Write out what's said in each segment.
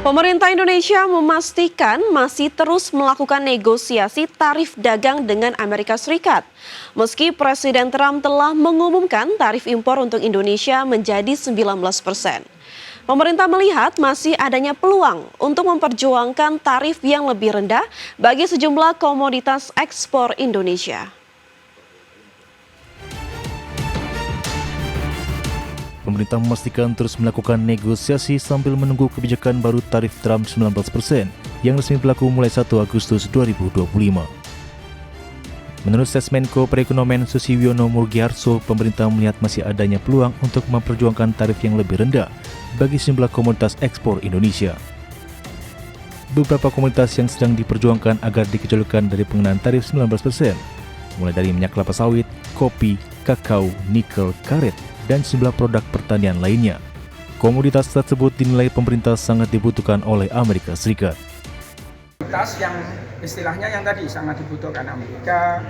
Pemerintah Indonesia memastikan masih terus melakukan negosiasi tarif dagang dengan Amerika Serikat. Meski Presiden Trump telah mengumumkan tarif impor untuk Indonesia menjadi 19%. Pemerintah melihat masih adanya peluang untuk memperjuangkan tarif yang lebih rendah bagi sejumlah komoditas ekspor Indonesia. Pemerintah memastikan terus melakukan negosiasi sambil menunggu kebijakan baru tarif Trump 19% yang resmi berlaku mulai 1 Agustus 2025. Menurut Sesmenko Perekonomian Susywiono Murgiarso, pemerintah melihat masih adanya peluang untuk memperjuangkan tarif yang lebih rendah bagi sejumlah komoditas ekspor Indonesia. Beberapa komoditas yang sedang diperjuangkan agar dikecualikan dari pengenaan tarif 19%, mulai dari minyak kelapa sawit, kopi, kakao, nikel, karet, dan sejumlah produk pertanian lainnya. Komoditas tersebut dinilai pemerintah sangat dibutuhkan oleh Amerika Serikat. Komoditas yang istilahnya yang tadi sangat dibutuhkan Amerika,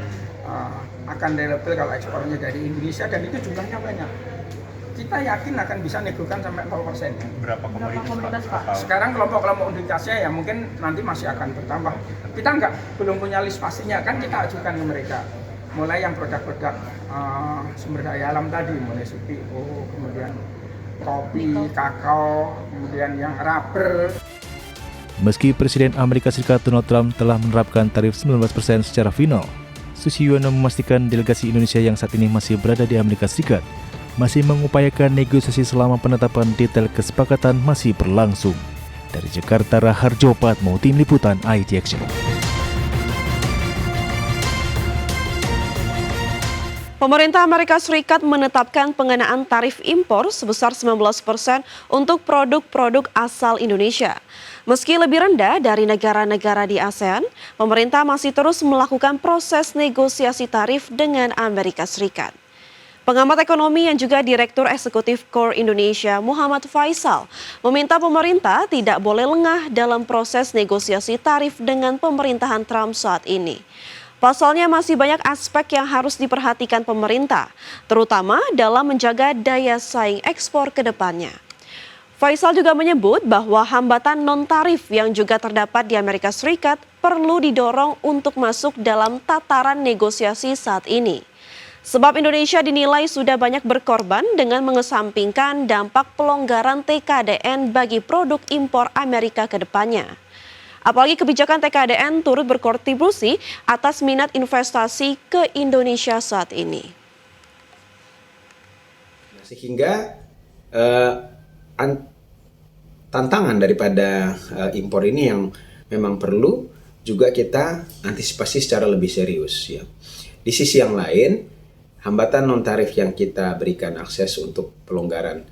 akan relevan kalau ekspornya dari Indonesia, dan itu jumlahnya banyak. Kita yakin akan bisa negokan sampai 0%. Berapa komoditas Pak? Sekarang kelompok-kelompok komoditasnya ya mungkin nanti masih akan bertambah. Kita belum punya list pastinya, kan kita ajukan ke mereka. Mulai yang produk-produk sumber daya alam tadi, mulai CPO, kemudian kopi, kakao, kemudian yang rubber. Meski Presiden Amerika Serikat Donald Trump telah menerapkan tarif 19% secara final, Susywiono memastikan delegasi Indonesia yang saat ini masih berada di Amerika Serikat masih mengupayakan negosiasi selama penetapan detail kesepakatan masih berlangsung. Dari Jakarta, Raharjo Patmo, Tim Liputan IT Action. Pemerintah Amerika Serikat menetapkan pengenaan tarif impor sebesar 19% untuk produk-produk asal Indonesia. Meski lebih rendah dari negara-negara di ASEAN, pemerintah masih terus melakukan proses negosiasi tarif dengan Amerika Serikat. Pengamat ekonomi yang juga Direktur Eksekutif Core Indonesia, Muhammad Faisal, meminta pemerintah tidak boleh lengah dalam proses negosiasi tarif dengan pemerintahan Trump saat ini. Pasalnya masih banyak aspek yang harus diperhatikan pemerintah, terutama dalam menjaga daya saing ekspor ke depannya. Faisal juga menyebut bahwa hambatan non-tarif yang juga terdapat di Amerika Serikat perlu didorong untuk masuk dalam tataran negosiasi saat ini. Sebab Indonesia dinilai sudah banyak berkorban dengan mengesampingkan dampak pelonggaran TKDN bagi produk impor Amerika ke depannya. Apalagi kebijakan TKDN turut berkontribusi atas minat investasi ke Indonesia saat ini. Sehingga tantangan daripada impor ini yang memang perlu juga kita antisipasi secara lebih serius. Ya. Di sisi yang lain, hambatan non-tarif yang kita berikan akses untuk pelonggaran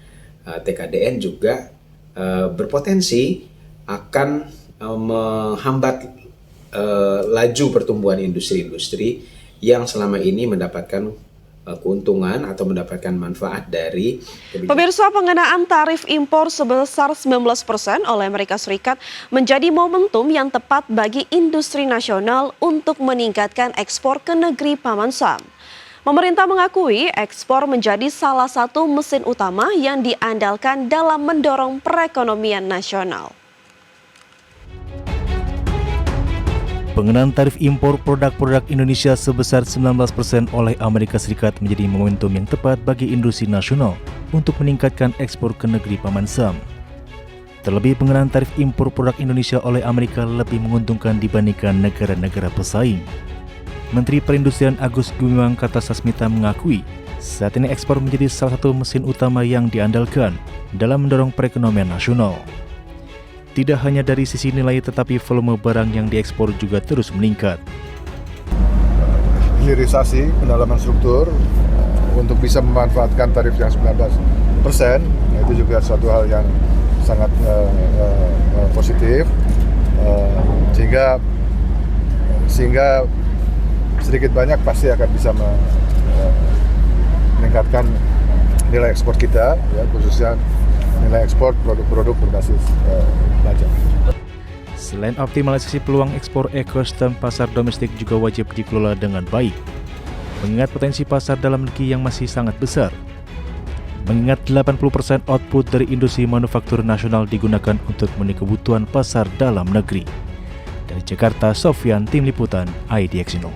TKDN juga berpotensi akan menghambat laju pertumbuhan industri-industri yang selama ini mendapatkan keuntungan atau mendapatkan manfaat dari kebijakan. Pemirsa, pengenaan tarif impor sebesar 19% oleh Amerika Serikat menjadi momentum yang tepat bagi industri nasional untuk meningkatkan ekspor ke negeri Paman Sam. Pemerintah mengakui ekspor menjadi salah satu mesin utama yang diandalkan dalam mendorong perekonomian nasional. Pengenaan tarif impor produk-produk Indonesia sebesar 19% oleh Amerika Serikat menjadi momentum yang tepat bagi industri nasional untuk meningkatkan ekspor ke negeri Paman Sam. Terlebih, pengenaan tarif impor produk Indonesia oleh Amerika lebih menguntungkan dibandingkan negara-negara pesaing. Menteri Perindustrian Agus Gumiwang Kartasasmita mengakui saat ini ekspor menjadi salah satu mesin utama yang diandalkan dalam mendorong perekonomian nasional. Tidak hanya dari sisi nilai, tetapi volume barang yang diekspor juga terus meningkat. Hilirisasi pendalaman struktur untuk bisa memanfaatkan tarif yang 19%, itu juga suatu hal yang sangat positif, sehingga sedikit banyak pasti akan bisa meningkatkan nilai ekspor kita, ya, khususnya nilai ekspor produk-produk berbasis pajak. Selain optimalisasi peluang ekspor, ekosistem pasar domestik juga wajib dikelola dengan baik, mengingat potensi pasar dalam negeri yang masih sangat besar. mengingat 80% output dari industri manufaktur nasional digunakan untuk memenuhi kebutuhan pasar dalam negeri. Dari Jakarta, Sofyan, Tim Liputan, IDX Indo.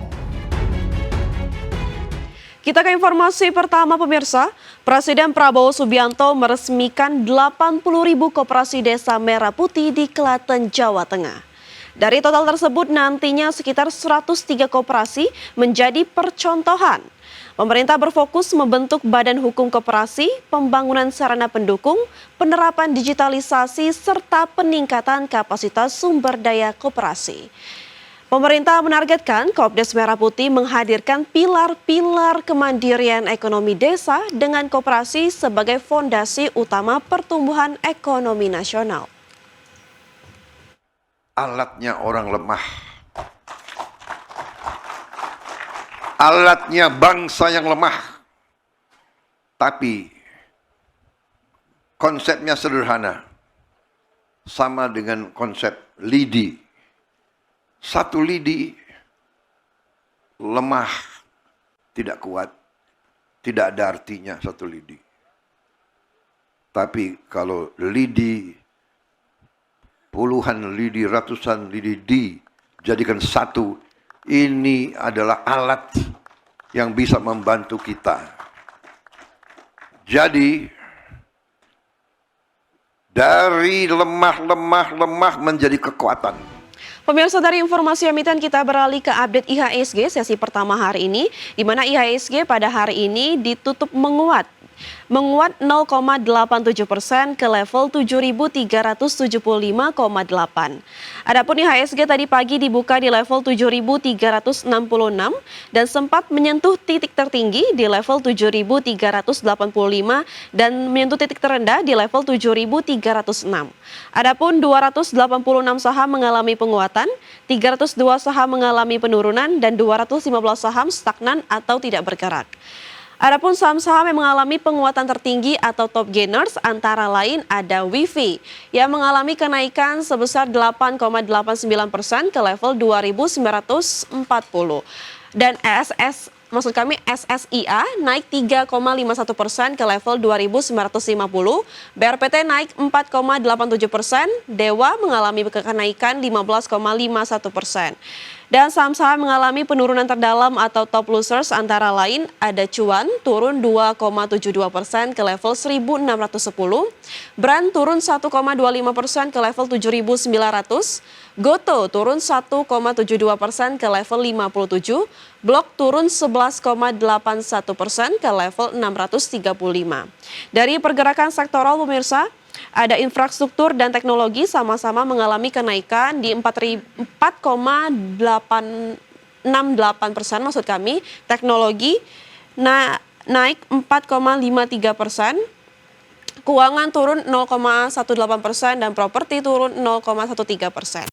Kita ke informasi pertama pemirsa, Presiden Prabowo Subianto meresmikan 80.000 koperasi desa merah putih di Klaten, Jawa Tengah. Dari total tersebut nantinya sekitar 103 koperasi menjadi percontohan. Pemerintah berfokus membentuk badan hukum koperasi, pembangunan sarana pendukung, penerapan digitalisasi, serta peningkatan kapasitas sumber daya koperasi. Pemerintah menargetkan Kopdes Merah Putih menghadirkan pilar-pilar kemandirian ekonomi desa dengan koperasi sebagai fondasi utama pertumbuhan ekonomi nasional. Alatnya orang lemah. Alatnya bangsa yang lemah. Tapi konsepnya sederhana. Sama dengan konsep lidi. Satu lidi lemah, tidak kuat, tidak ada artinya satu lidi. Tapi kalau lidi, puluhan lidi, ratusan lidi dijadikan satu, ini adalah alat yang bisa membantu kita. Jadi, dari lemah menjadi kekuatan. Pemirsa, dari informasi emiten kita beralih ke update IHSG sesi pertama hari ini, di mana IHSG pada hari ini ditutup menguat 0,87% ke level 7.375,8. Adapun IHSG tadi pagi dibuka di level 7.366 dan sempat menyentuh titik tertinggi di level 7.385 dan menyentuh titik terendah di level 7.306. Adapun 286 saham mengalami penguatan, 302 saham mengalami penurunan dan 215 saham stagnan atau tidak bergerak. Adapun saham-saham yang mengalami penguatan tertinggi atau top gainers antara lain ada WIFI yang mengalami kenaikan sebesar 8,89% ke level 2.940 dan SSIA naik 3,51% ke level 2.950, BRPT naik 4,87%, Dewa mengalami kenaikan 15,51%. Dan saham-saham mengalami penurunan terdalam atau top losers antara lain ada Cuan turun 2,72% ke level 1.610, Brand turun 1,25% ke level 7.900, Goto turun 1,72% ke level 57, Blok turun 11,81% ke level 635. Dari pergerakan sektoral pemirsa, ada infrastruktur dan teknologi sama-sama mengalami kenaikan di 4,68% maksud kami. Teknologi naik 4,53%, keuangan turun 0,18% dan properti turun 0,13%.